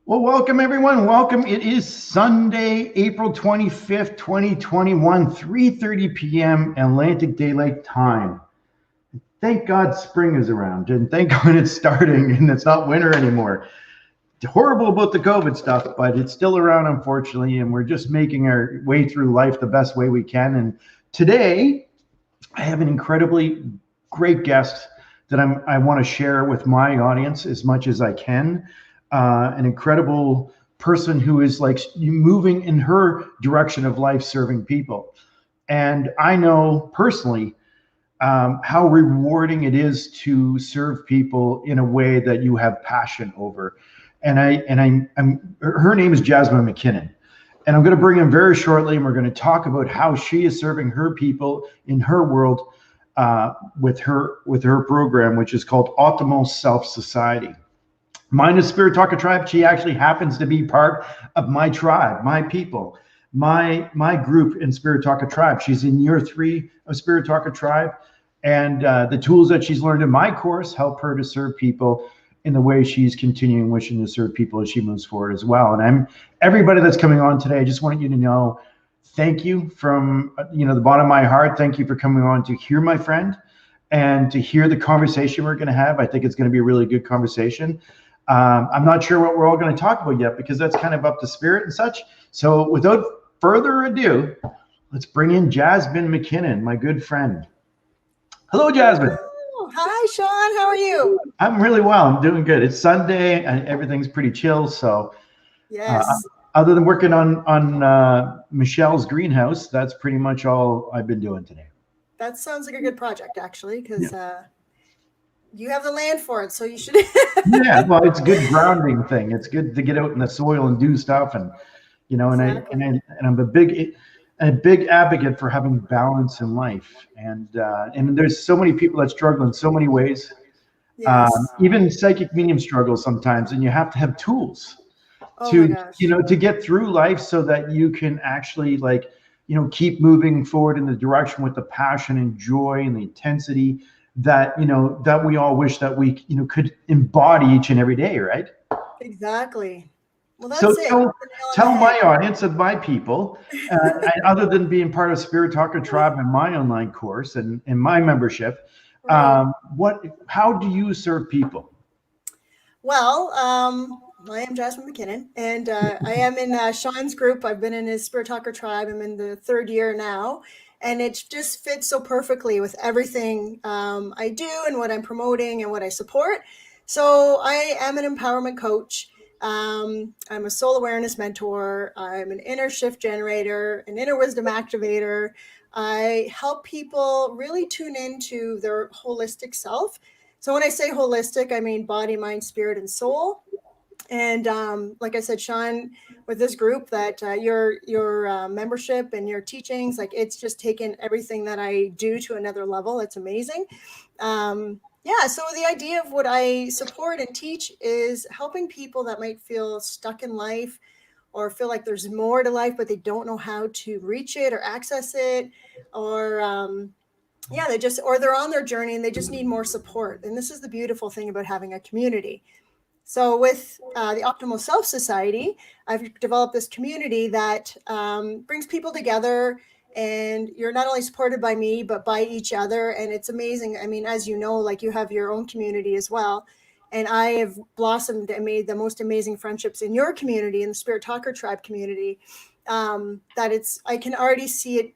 Well, welcome everyone. Welcome. It is Sunday, April 25th, 2021, 3:30 p.m. Atlantic Daylight Time. Thank God spring is around and thank God it's starting and it's not winter anymore. It's horrible about the COVID stuff, but it's still around, unfortunately, and we're just making our way through life the best way we can. And today, I have an incredibly great guest that I want to share with my audience as much as I can. An incredible person who is like moving in her direction of life, serving people. And I know personally how rewarding it is to serve people in a way that you have passion over. I'm her name is Jasmin Mackinnon. And I'm going to bring in very shortly, and we're going to talk about how she is serving her people in her world with her program, which is called Optimal Self Society. Mine is Spirit Talker Tribe. She actually happens to be part of my tribe, my people, my group in Spirit Talker Tribe. She's in year 3 of Spirit Talker Tribe, and the tools that she's learned in my course help her to serve people in the way she's continuing wishing to serve people as she moves forward as well. And everybody that's coming on today, I just want you to know, thank you from the bottom of my heart. Thank you for coming on to hear my friend and to hear the conversation we're going to have. I think it's going to be a really good conversation. I'm not sure what we're all going to talk about yet because that's kind of up to Spirit and such. So without further ado, let's bring in Jasmin Mackinnon, my good friend. Hello, Jasmin. Hi, Shawn. How are you? I'm really well. I'm doing good. It's Sunday and everything's pretty chill. So yes. Other than working on Michelle's greenhouse, that's pretty much all I've been doing today. That sounds like a good project, actually, because you have the land for it, so you should. Yeah, well, it's a good grounding thing. It's good to get out in the soil and do stuff, and Exactly. and I'm a big advocate for having balance in life. And there's so many people that struggle in so many ways. Yes. Even psychic medium struggles sometimes, and you have to have tools Oh to my gosh. to get through life so that you can actually keep moving forward in the direction with the passion and joy and the intensity that that we all wish that we could embody each and every day, right? Exactly. Well, that's So it. tell my audience and my people, other than being part of Spirit Talker Tribe and my online course and my membership, Right. how do you serve people? Well, I am Jasmin Mackinnon, and I am in Shawn's group. I've been in his Spirit Talker Tribe. I'm in the 3rd year now, and it just fits so perfectly with everything I do and what I'm promoting and what I support. So I am an empowerment coach. I'm a soul awareness mentor. I'm an inner shift generator, an inner wisdom activator. I help people really tune into their holistic self. So when I say holistic, I mean body, mind, spirit, and soul. And like I said, Shawn, with this group, that your membership and your teachings, like it's just taken everything that I do to another level. It's amazing. Yeah, so the idea of what I support and teach is helping people that might feel stuck in life or feel like there's more to life, but they don't know how to reach it or access it, or yeah, or they're on their journey and they just need more support. And this is the beautiful thing about having a community. So with the Optimal Self Society, I've developed this community that brings people together, and you're not only supported by me, but by each other. And it's amazing. I mean, as you know, like you have your own community as well. And I have blossomed and made the most amazing friendships in your community, in the Spirit Talker Tribe community, I can already see it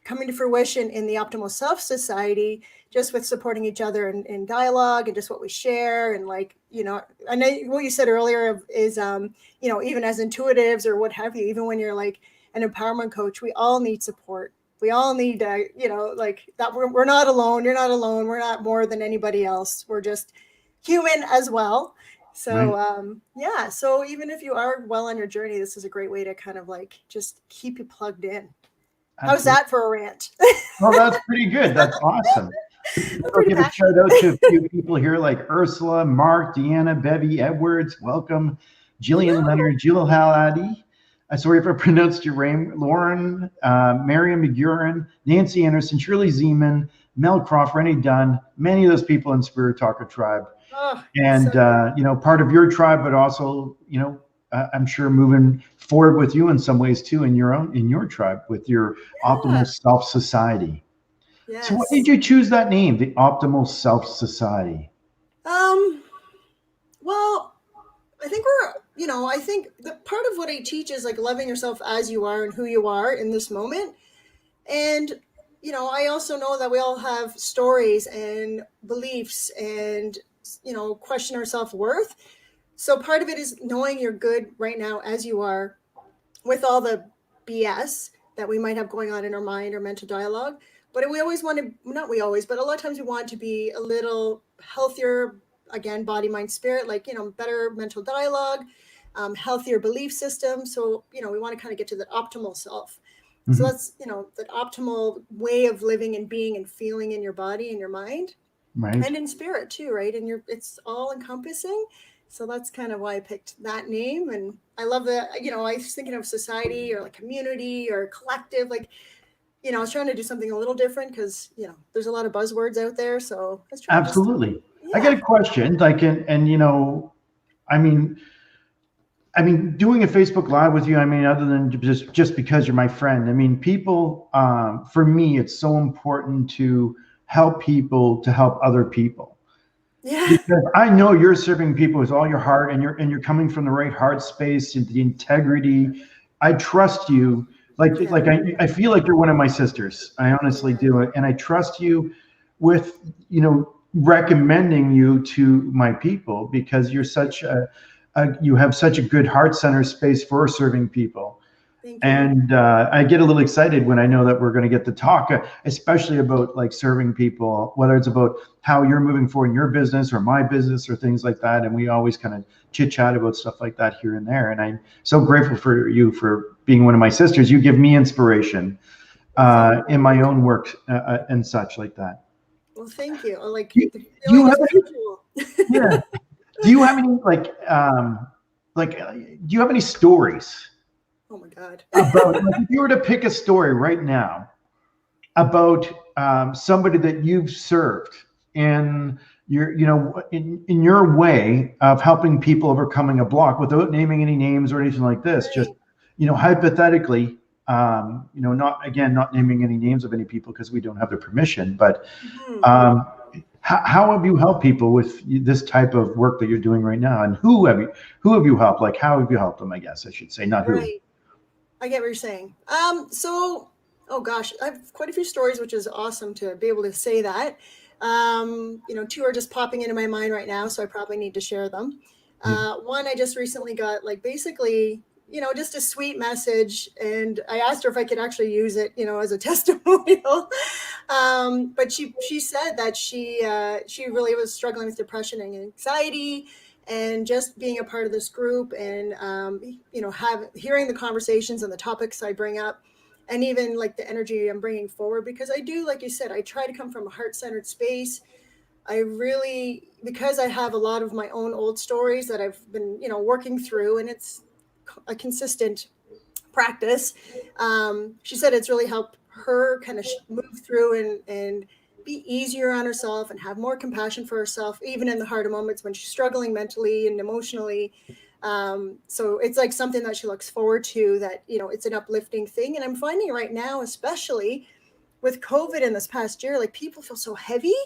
coming to fruition in the Optimal Self Society, just with supporting each other in dialogue and just what we share. And I know what you said earlier is, even as intuitives or what have you, even when you're like an empowerment coach, we all need support. We all need, like that. We're not alone. You're not alone. We're not more than anybody else. We're just human as well. So, Right. So even if you are well on your journey, this is a great way to kind of like just keep you plugged in. How's Absolutely. that for a rant? Well, that's pretty good. That's awesome. I'll Pretty give a passionate. shout out to a few people here like Ursula, Mark, Deanna, Bevy, Edwards. Welcome. Jillian Hello. Leonard, Jill Haladi. Sorry if I pronounced your name. Lauren, Marion McGurin, Nancy Anderson, Shirley Zeman, Mel Croft, Rennie Dunn, many of those people in Spirit Talker Tribe. Oh, And, so part of your tribe, but also, I'm sure moving forward with you in some ways too, in your tribe with your Optimal Yeah. Self Society. So why did Yes. you choose that name, the Optimal Self Society? Um, well, I think I think the part of what I teach is like loving yourself as you are and who you are in this moment. And, I also know that we all have stories and beliefs and, question our self worth. So part of it is knowing you're good right now as you are with all the BS that we might have going on in our mind or mental dialogue. But we always want to, not we always, but a lot of times we want to be a little healthier, again, body, mind, spirit, like, better mental dialogue, healthier belief system. So, we want to kind of get to the optimal self. So Mhm. that's, the optimal way of living and being and feeling in your body and your mind Right. and in spirit too, right? And it's all encompassing. So that's kind of why I picked that name. And I love that, I was thinking of society or like community or collective, like, I was trying to do something a little different because, there's a lot of buzzwords out there. So I was trying to just, Absolutely. I get yeah, a question, like, and I mean, doing a Facebook Live with you, I mean, other than just because you're my friend, I mean, people, for me, it's so important to help people to help other people yeah, because I know you're serving people with all your heart, and you're coming from the right heart space and the integrity. I trust you. yeah, I feel like you're one of my sisters. I honestly yeah. do it, and I trust you with recommending you to my people because you're such you have such a good heart center space for serving people. Thank you. And I get a little excited when I know that we're going to get to talk, especially about like serving people, whether it's about how you're moving forward in your business or my business or things like that. And we always kind of chit chat about stuff like that here and there. And I'm so grateful for you for being one of my sisters. You give me inspiration Well, thank in you. my own work and such like that. Well, thank you. Like Do you, the do you feeling is have any? mutual. Yeah. Do you have any do you have any stories Oh my God. about like if you were to pick a story right now about somebody that you've served in in your way of helping people overcoming a block without naming any names or anything like this, just Right. hypothetically, not naming any names of any people because we don't have their permission, but Mhm. um, how have you helped people with this type of work that you're doing right now, and who have you helped, like how have you helped them, I guess I should say, not who. Right. I get what you're saying. So, oh gosh, I have quite a few stories, which is awesome to be able to say that. Two are just popping into my mind right now, so I probably need to share them. Yeah. One, I just recently got like basically, just a sweet message, and I asked her if I could actually use it, as a testimonial. But she said that she really was struggling with depression and anxiety, and just being a part of this group and hearing the conversations and the topics I bring up, and even like the energy I'm bringing forward, because I do, like you said, I try to come from a heart-centered space. I really, because I have a lot of my own old stories that I've been working through, and it's a consistent practice. She said it's really helped her kind of move through and be easier on herself and have more compassion for herself, even in the harder moments when she's struggling mentally and emotionally. So it's like something that she looks forward to, that, it's an uplifting thing. And I'm finding right now, especially with COVID in this past year, like people feel so heavy,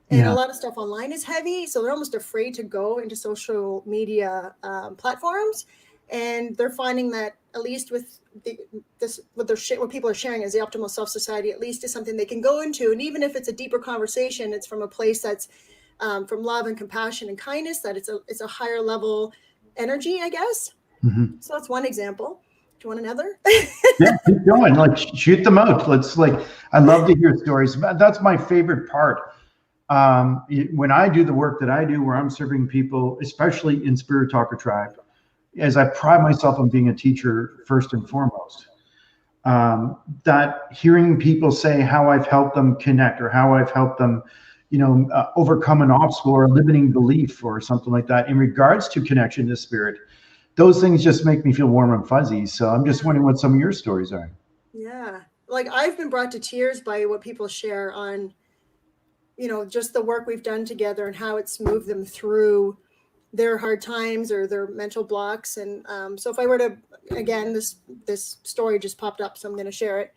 and a Yeah. lot of stuff online is heavy, so they're almost afraid to go into social media platforms. And they're finding that, at least with what people are sharing as the Optimal Self Society, at least is something they can go into, and even if it's a deeper conversation, it's from a place that's from love and compassion and kindness, that it's a higher level energy, I guess. Hmm. So that's one example. Do you want another? Yeah, keep going. Like shoot them out. Let's like. I love to hear stories. That's my favorite part. When I do the work that I do, where I'm serving people, especially in Spirit Talker Tribe, as I pride myself on being a teacher first and foremost. That hearing people say how I've helped them connect or how I've helped them, overcome an obstacle or a limiting belief or something like that in regards to connection to spirit, those things just make me feel warm and fuzzy. So I'm just wondering what some of your stories are. Yeah. Like I've been brought to tears by what people share on, just the work we've done together and how it's moved them through their hard times or their mental blocks. And so if I were to, again, this story just popped up, so I'm going to share it.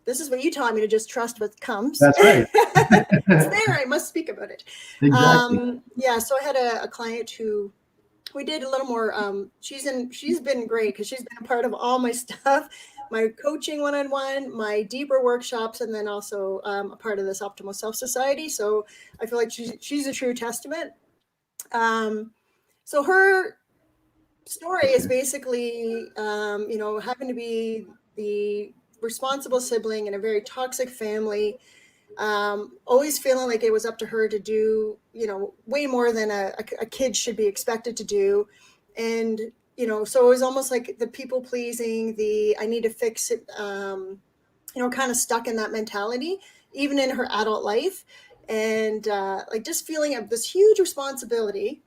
This is what you taught me, to just trust what comes. That's right. It's there. I must speak about it. Exactly. Yeah. So I had a client who we did a little more. She's been great because she's been a part of all my stuff, my coaching one-on-one, my deeper workshops, and then also a part of this Optimal Self Society. So I feel like she's a true testament. So her story is basically, having to be the responsible sibling in a very toxic family, always feeling like it was up to her to do, way more than a kid should be expected to do. And, so it was almost like the people pleasing, I need to fix it, kind of stuck in that mentality, even in her adult life. And like just feeling of this huge responsibility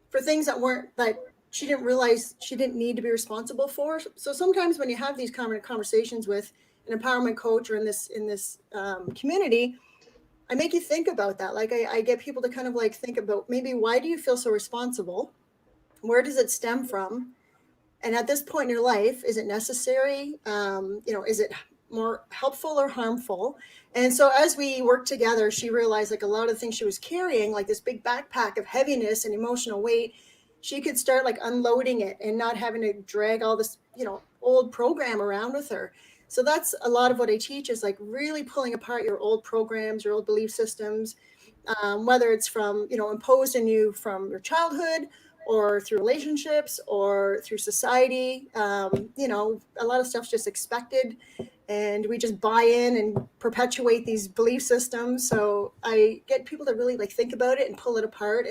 for things that she didn't realize she didn't need to be responsible for. So sometimes when you have these conversations with an empowerment coach or in this community, I make you think about that. Like I get people to kind of like think about, maybe, why do you feel so responsible? Where does it stem from? And at this point in your life, is it necessary? Is it more helpful or harmful? And so as we worked together, she realized like a lot of things she was carrying, like this big backpack of heaviness and emotional weight, she could start like unloading it and not having to drag all this, old program around with her. So that's a lot of what I teach, is like really pulling apart your old programs, your old belief systems, whether it's from, imposed in you from your childhood or through relationships or through society. A lot of stuff's just expected, and we just buy in and perpetuate these belief systems. So I get people to really like think about it and pull it apart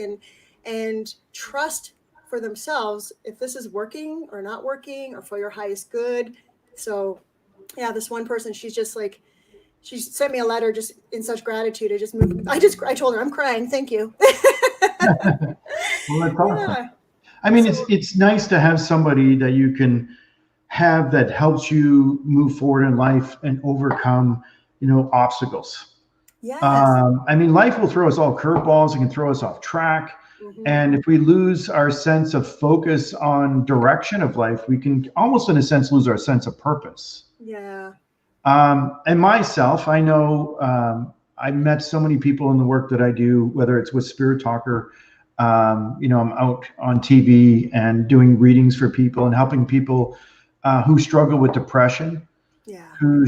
and trust for themselves if this is working or not working or for your highest good. So yeah, this one person, she's just like, she sent me a letter just in such gratitude. I told her, I'm crying. Thank you. Well, that's awesome. Yeah. I mean, it's nice to have somebody that you can have that helps you move forward in life and overcome, obstacles. Yes. I mean, life will throw us all curveballs. It can throw us off track. Mm-hmm. And if we lose our sense of focus on direction of life, we can almost, in a sense, lose our sense of purpose. Yeah. And myself, I know I met so many people in the work that I do, whether it's with Spirit Talker, I'm out on TV and doing readings for people and helping people who struggle with depression, who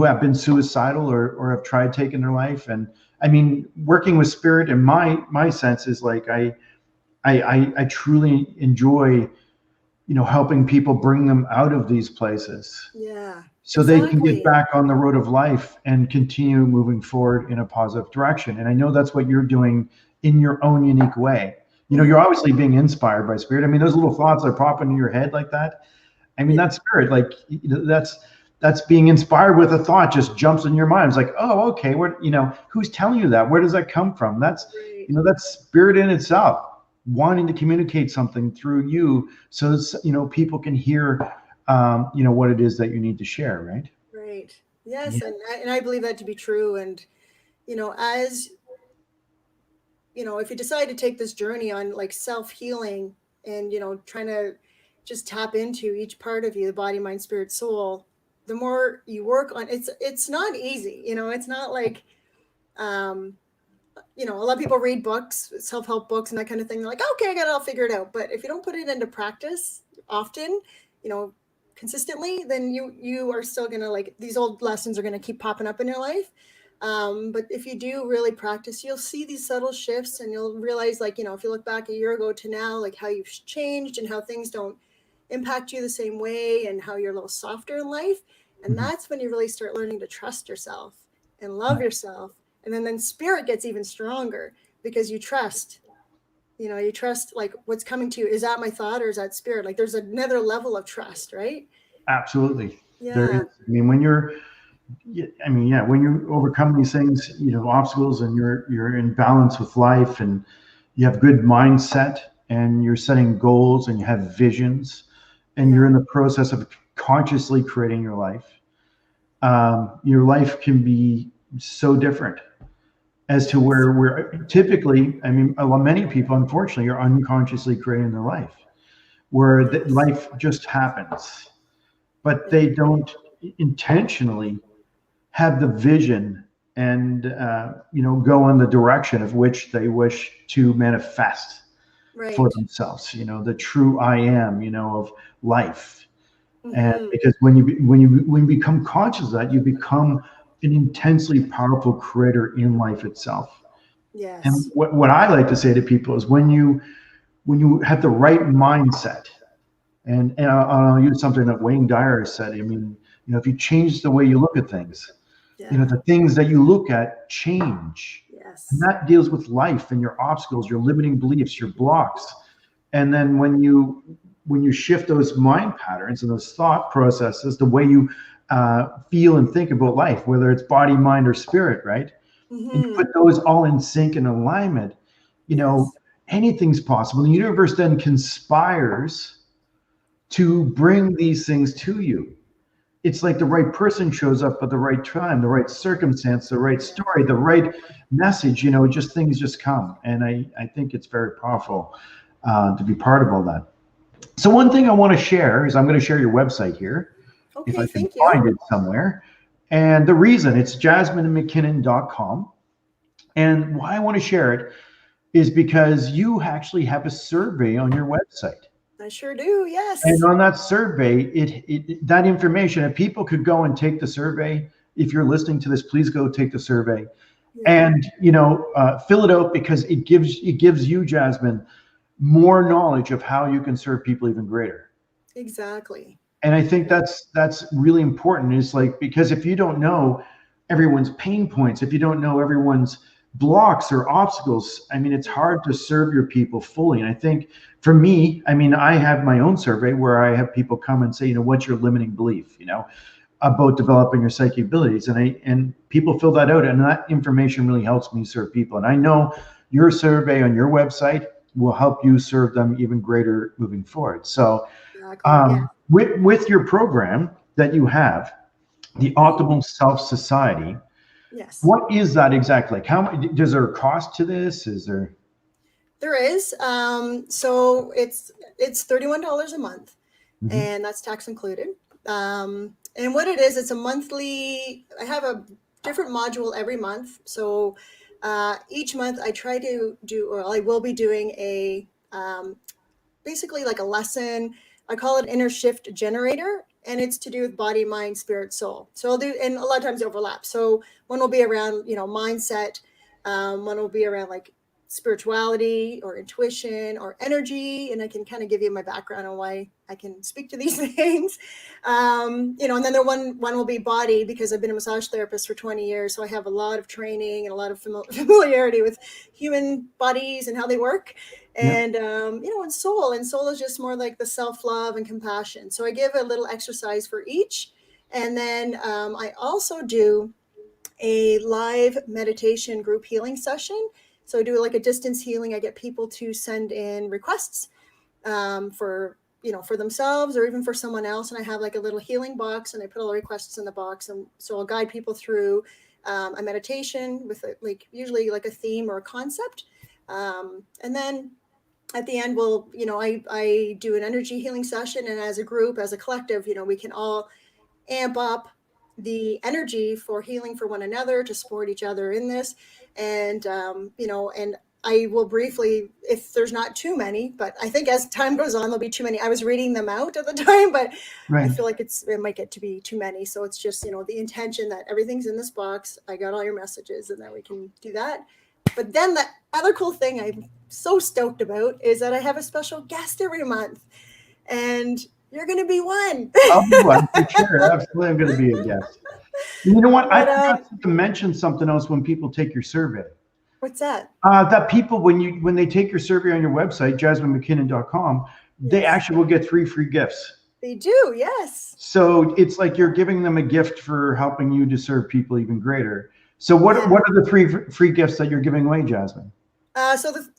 have been suicidal or have tried taking their life. And I mean, working with Spirit, in my sense, is like I truly enjoy, helping people, bring them out of these places. Yeah. So they can get back on the road of life and continue moving forward in a positive direction. And I know that's what you're doing in your own unique way. You're obviously being inspired by Spirit. I mean, those little thoughts that pop into your head like that, I mean, that's Spirit. Like, that's being inspired with a thought just jumps in your mind. It's like, oh, okay, who's telling you that? Where does that come from? That's, that's Spirit in itself, wanting to communicate something through you, so people can hear, what it is that you need to share, right? Right. Yes, yeah. And I believe that to be true. And as if you decide to take this journey on like self-healing and trying to just tap into each part of you, the body, mind, spirit, soul, the more you work on it's not easy. It's not like a lot of people read books, self-help books and that kind of thing. They're like, okay, I got it all figured out. But if you don't put it into practice often, consistently, then you are still going to, like, these old lessons are going to keep popping up in your life. But if you do really practice, you'll see these subtle shifts, and you'll realize, like, if you look back a year ago to now, like how you've changed and how things don't impact you the same way and how you're a little softer in life. And that's when you really start learning to trust yourself and love yourself. And then Spirit gets even stronger because you trust, you trust like what's coming to you. Is that my thought or is that Spirit? Like there's another level of trust, right? Absolutely. Yeah. There is. I mean, when you overcome these things, obstacles, and you're in balance with life, and you have good mindset, and you're setting goals, and you have visions, and you're in the process of consciously creating your life can be so different. as to Yes. where we're typically, I mean, many people, unfortunately, are unconsciously creating their life, where Yes. life just happens, but Yeah. they don't intentionally have the vision and go in the direction of which they wish to manifest for Right. themselves. The true I am, of life. And Mm-hmm. because when you become conscious of that, you become an intensely powerful creator in life itself. And Yes. what I like to say to people is when you have the right mindset, and I'll use something that Wayne Dyer has said. I mean, if you change the way you look at things, Yeah. the things that you look at change. And Yes. that deals with life and your obstacles, your limiting beliefs, your blocks. And then when you shift those mind patterns and those thought processes, the way you feel and think about life, whether it's body, mind, or spirit, right? And you put Mm-hmm. those all in sync and alignment, you know, Yes. anything's possible. The universe then conspires to bring these things to you. It's like the right person shows up at the right time, the right circumstance, the right Yeah. story, the right message. Just things just come, and I think it's very powerful to be part of all that. So one thing I want to share is I'm going to share your website here, if I Okay. can Thank you. find it somewhere. And the reason it's jasminandmckinnon.com. And why I want to share it is because you actually have a survey on your website. I sure do. And Yes. on that survey, that information, if people could go and take the survey, if you're listening to this, please go take the survey Yeah. and fill it out, because it gives you, Jasmin, more knowledge of how you can serve people even greater. Exactly. And I think Yeah. that's really important. Is like, because if you don't know everyone's pain points, if you don't know everyone's blocks or obstacles, I mean, it's Yeah. hard to serve your people fully. And I think for me, I mean, I have my own survey where I have people come and say, what's your limiting belief, about developing your psychic abilities, and people fill that out, and that information really helps me serve people. And I know your survey on your website will help you serve them even greater moving forward. So Exactly. Yeah. with your program that you have, the Mm-hmm. Optimal Self Society, Yes. what is that exactly? Like, how does there a cost to this? Is there? There is. So it's $31 a month, Mhm. and that's tax included. And what it is, it's a monthly. I have a different module every month. So each month I try to do, or I will be doing basically like a lesson. I call it inner shift generator, and it's to do with body, mind, spirit, soul. So I'll do, and a lot of times overlap. So one will be around, mindset. One will be around like spirituality or intuition or energy, and I can kind of give you my background on why I can speak to these things. And then one will be body, because I've been a massage therapist for 20 years, so I have a lot of training and a lot of familiarity with human bodies and how they work. Yeah. And soul is just more like the self-love and compassion. So I give a little exercise for each. And then I also do a live meditation group healing session. So I do like a distance healing. I get people to send in requests for themselves or even for someone else, and I have like a little healing box, and I put all the requests in the box, and so I'll guide people through a meditation with like usually like a theme or a concept, and then at the end I do an energy healing session, and as a group, as a collective, we can all amp up the energy for healing for one another, to support each other in this. And I will briefly, if there's not too many, but I think as time goes on, there'll be too many. I was reading them out at the time, but I Right. feel like it might get to be too many. So it's just, the intention that everything's in this box. I got all your messages, and then we can do that. But then the other cool thing I'm so stoked about is that I have a special guest every month, and you're going to be one. I'll be one for sure. Absolutely, I'm going to be a guest. You know what? I But forgot to mention something else when people take your survey. what's that? That people, when they take your survey on your website, jasminmckinnon.com, they Yes, actually will get 3 free gifts. they do. Yes. So it's like you're giving them a gift for helping you to serve people even greater. So what Yeah. what are the 3 free gifts that you're giving away, Jasmin?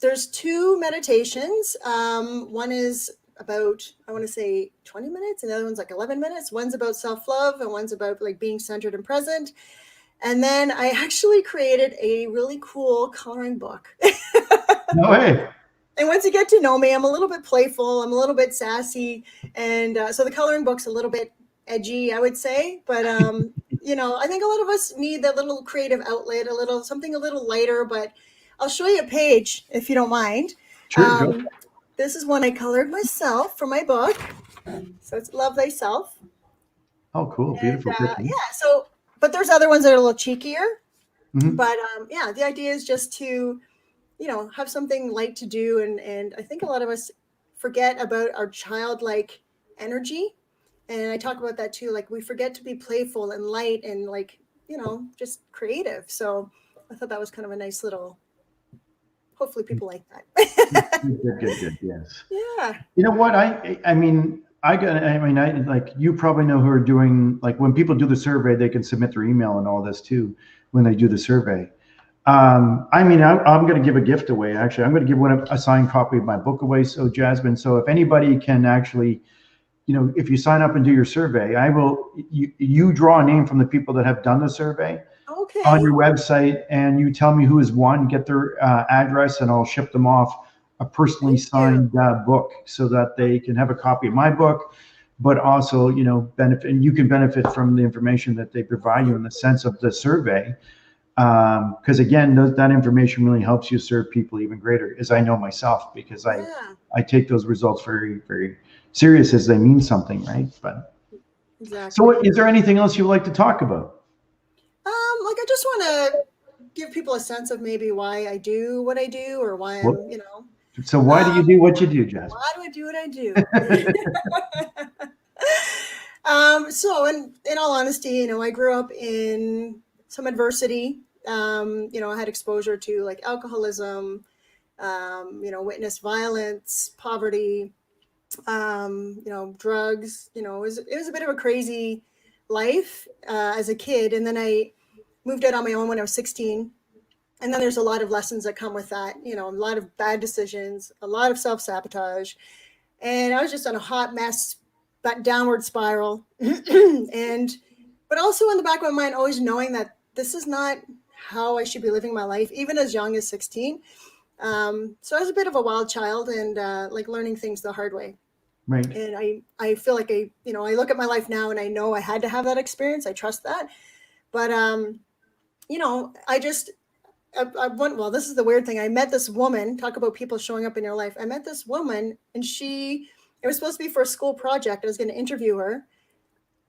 There's two meditations. One is about, I want to say 20 minutes, and the other one's like 11 minutes. One's about self love, and one's about like being centered and present. And then I actually created a really cool coloring book. No way. And once you get to know me, I'm a little bit playful. I'm a little bit sassy. And so the coloring book's a little bit edgy, I would say. But, I think a lot of us need that little creative outlet, something a little lighter. But I'll show you a page if you don't mind. Sure, go. This is one I colored myself for my book. So it's Love Thyself. Oh, cool. Beautiful. But there's other ones that are a little cheekier. Mm-hmm. But the idea is just to have something light to do. And I think a lot of us forget about our childlike energy. And I talk about that too. Like we forget to be playful and light and just creative. So I thought that was kind of a nice little, hopefully people like that. Good. Yes. Yeah. You know what? You probably know who are doing, like when people do the survey, they can submit their email and all this too, when they do the survey. I'm going to give a gift away. Actually, I'm going to give a signed copy of my book away. So Jasmin, so if anybody can actually, if you sign up and do your survey, you draw a name from the people that have done the survey on your website, and you tell me who has won, get their address, and I'll ship them off a personally signed book so that they can have a copy of my book, but also, benefit, and you can benefit from the information that they provide you in the sense of the survey. Because again, that information really helps you serve people even greater, as I know myself, because I take those results very, very serious as they mean something, right? But exactly. So is there anything else you'd like to talk about? I just want to give people a sense of maybe why I do what I do, or why I'm, So why do you do what you do, Jasmin? Why do I do what I do? So in all honesty, I grew up in some adversity. I had exposure to like alcoholism, witnessed violence, poverty, drugs. It was a bit of a crazy life as a kid. And then I moved out on my own when I was 16. And then there's a lot of lessons that come with that, a lot of bad decisions, a lot of self-sabotage. And I was just on a hot mess, that downward spiral. But also in the back of my mind, always knowing that this is not how I should be living my life, even as young as 16. So I was a bit of a wild child and learning things the hard way. Right. And I feel like I look at my life now and I know I had to have that experience. I trust that. But, this is the weird thing. I met this woman, talk about people showing up in your life. I met this woman and it was supposed to be for a school project. I was going to interview her.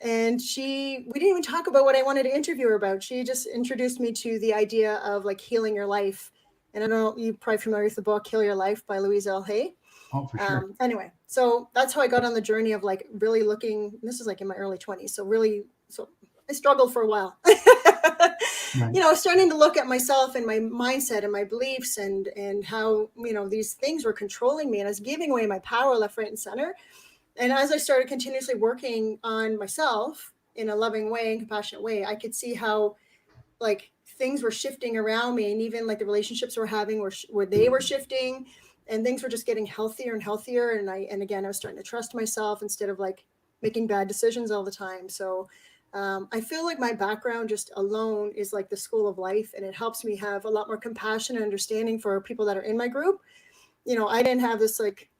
And we didn't even talk about what I wanted to interview her about. She just introduced me to the idea of like healing your life. And I don't know, you're probably familiar with the book, Heal Your Life by Louise L. Hay. Oh, for sure. Anyway, so that's how I got on the journey of like really looking, this is like in my early 20s. So I struggled for a while, right. Starting to look at myself and my mindset and my beliefs and how, these things were controlling me, and I was giving away my power left, right, and center. And as I started continuously working on myself in a loving way and compassionate way, I could see how like things were shifting around me, and even like the relationships we're having where they were shifting, and things were just getting healthier and healthier. And again, I was starting to trust myself instead of like making bad decisions all the time. So I feel like my background just alone is like the school of life, and it helps me have a lot more compassion and understanding for people that are in my group. I didn't have this like,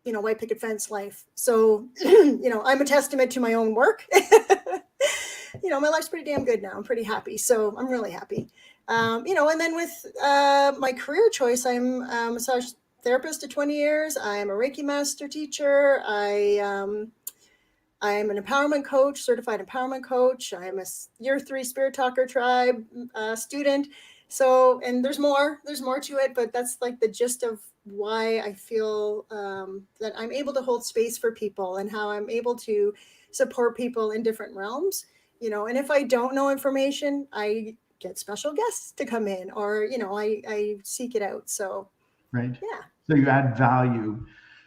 white picket fence life. So, I'm a testament to my own work. My life's pretty damn good now. I'm pretty happy. So I'm really happy. And then with my career choice, I'm a massage therapist at 20 years. I am a Reiki master teacher. I am an empowerment coach, certified empowerment coach. I am a year 3 Spirit Talker Tribe student. So, and there's more to it, but that's like the gist of why I feel that I'm able to hold space for people and how I'm able to support people in different realms, and if I don't know information, I get special guests to come in, or, I seek it out. So, right. Yeah. So you add value.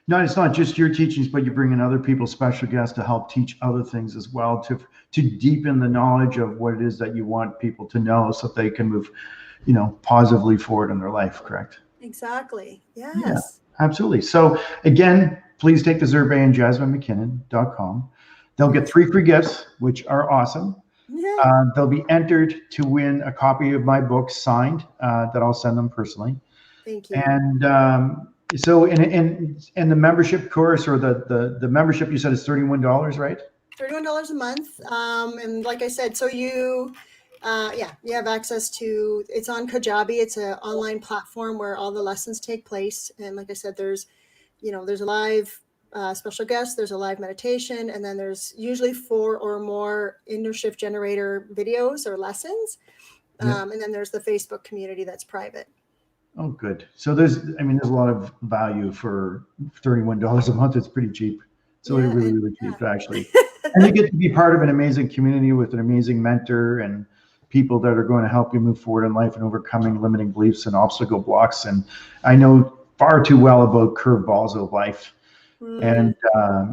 No, it's not just your teachings, but you bring in other people, special guests, to help teach other things as well, to deepen the knowledge of what it is that you want people to know, so that they can move, positively forward in their life. Correct. Exactly. Yes. Yeah, absolutely. So again, please take the survey on JasminMackinnon.com. They'll get 3 free gifts, which are awesome. Yeah. They'll be entered to win a copy of my book signed that I'll send them personally. Thank you. And so in the membership course, or the membership, you said is $31, right? $31 a month. And like I said, so you have access to, it's on Kajabi. It's an online platform where all the lessons take place. And like I said, there's a live special guest, there's a live meditation, and then there's usually 4 or more inner shift generator videos or lessons. Yeah. And then there's the Facebook community that's private. Oh, good. So there's a lot of value for $31 a month. It's pretty cheap. It's really, really, really cheap, actually. And you get to be part of an amazing community with an amazing mentor and people that are going to help you move forward in life and overcoming limiting beliefs and obstacle blocks. And I know far too well about curveballs of life. And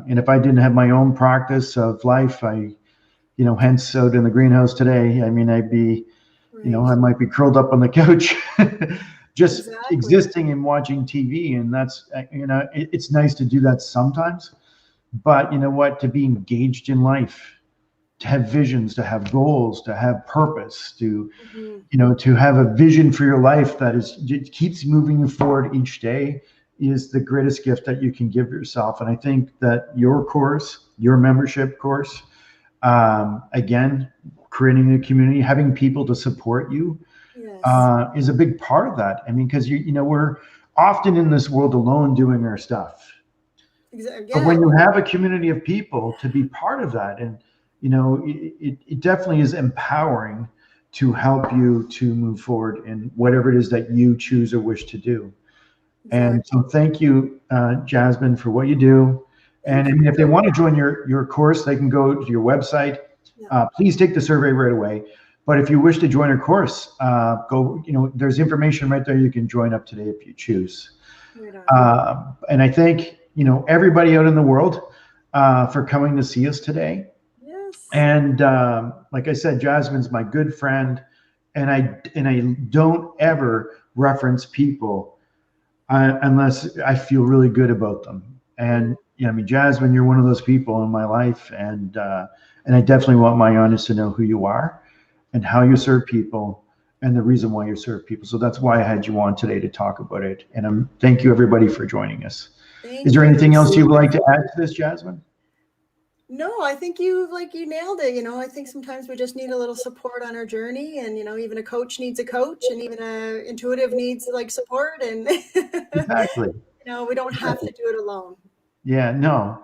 if I didn't have my own practice of life, hence out in the greenhouse today, I'd be, I might be curled up on the couch, just existing and watching TV. And that's, it's nice to do that sometimes, but you know what, to be engaged in life, to have visions, to have goals, to have purpose, to, to have a vision for your life that keeps moving you forward each day, is the greatest gift that you can give yourself. And I think that your course, your membership course, again, creating a community, having people to support you, is a big part of that. Because we're often in this world alone doing our stuff. Exactly. But when you have a community of people to be part of that, and it definitely is empowering to help you to move forward in whatever it is that you choose or wish to do. And so thank you, Jasmin, for what you do. And if they want to join your course, they can go to your website. Please take the survey right away. But if you wish to join our course, there's information right there. You can join up today if you choose. And I thank, everybody out in the world for coming to see us today. Yes. And like I said, Jasmin's my good friend. And I don't ever reference people unless I feel really good about them. And Jasmin, you're one of those people in my life, and I definitely want my audience to know who you are and how you serve people and the reason why you serve people. So that's why I had you on today to talk about it. And thank you, everybody, for joining us. Is there anything else you would like to add to this, Jasmin? No, I think you nailed it. I think sometimes we just need a little support on our journey, and even a coach needs a coach, and even a intuitive needs support, and exactly. We don't have to do it alone. Yeah, no.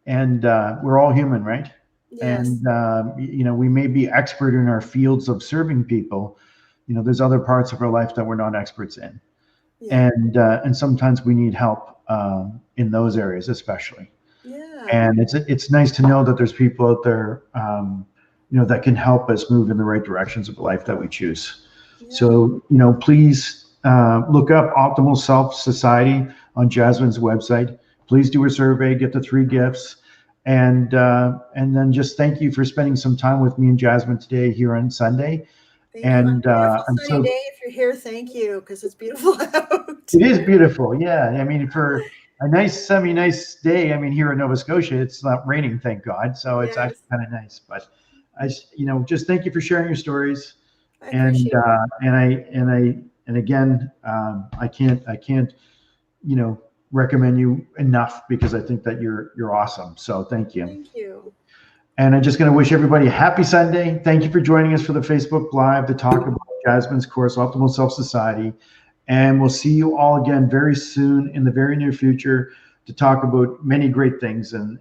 And we're all human, right? Yes. And we may be expert in our fields of serving people. There's other parts of our life that we're not experts in. Yeah. And sometimes we need help in those areas, especially. Yeah. And it's nice to know that there's people out there, that can help us move in the right directions of life that we choose. Yeah. So, please look up Optimal Self Society on Jasmin's website. Please do a survey, get the 3 gifts, and then just thank you for spending some time with me and Jasmin today here on Sunday. Thank you. On a sunny day, if you're here, thank you, because it's beautiful out. It is beautiful, yeah. For a nice, semi-nice day. Here in Nova Scotia, it's not raining, thank God. So it's actually kind of nice. But I, just thank you for sharing your stories. And again, I can't, recommend you enough, because I think that you're awesome. So thank you. Thank you. And I'm just going to wish everybody a happy Sunday. Thank you for joining us for the Facebook Live to talk about Jasmin's course, Optimal Self Society. And we'll see you all again very soon in the very near future to talk about many great things. And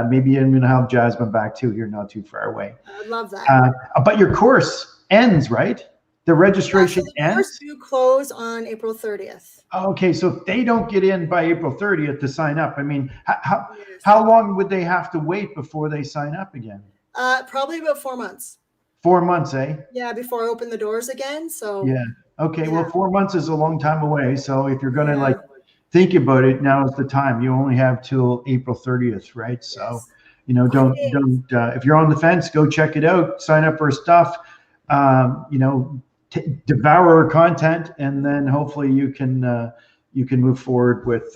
maybe I'm going to have Jasmin back too here not too far away. I love that. But your course ends, right? The registration ends? The course do close on April 30th. Okay, so if they don't get in by April 30th to sign up, how long would they have to wait before they sign up again? Probably about 4 months. 4 months, eh? Yeah, before I open the doors again. So yeah. Okay, well, 4 months is a long time away. So if you're going to think about it, now is the time. You only have till April 30th, right? So, don't if you're on the fence, go check it out, sign up for stuff, devour our content, and then hopefully you can move forward with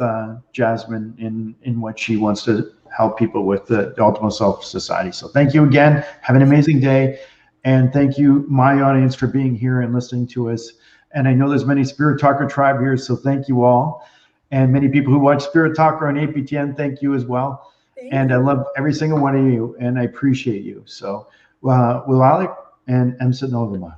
Jasmin in what she wants to help people with the Optimal Self Society. So thank you again. Have an amazing day. And thank you, my audience, for being here and listening to us. And I know there's many Spirit Talker tribe here, so thank you all. And many people who watch Spirit Talker on APTN, thank you as well. And I love every single one of you, and I appreciate you. So, Wilalik and Emsa Novama.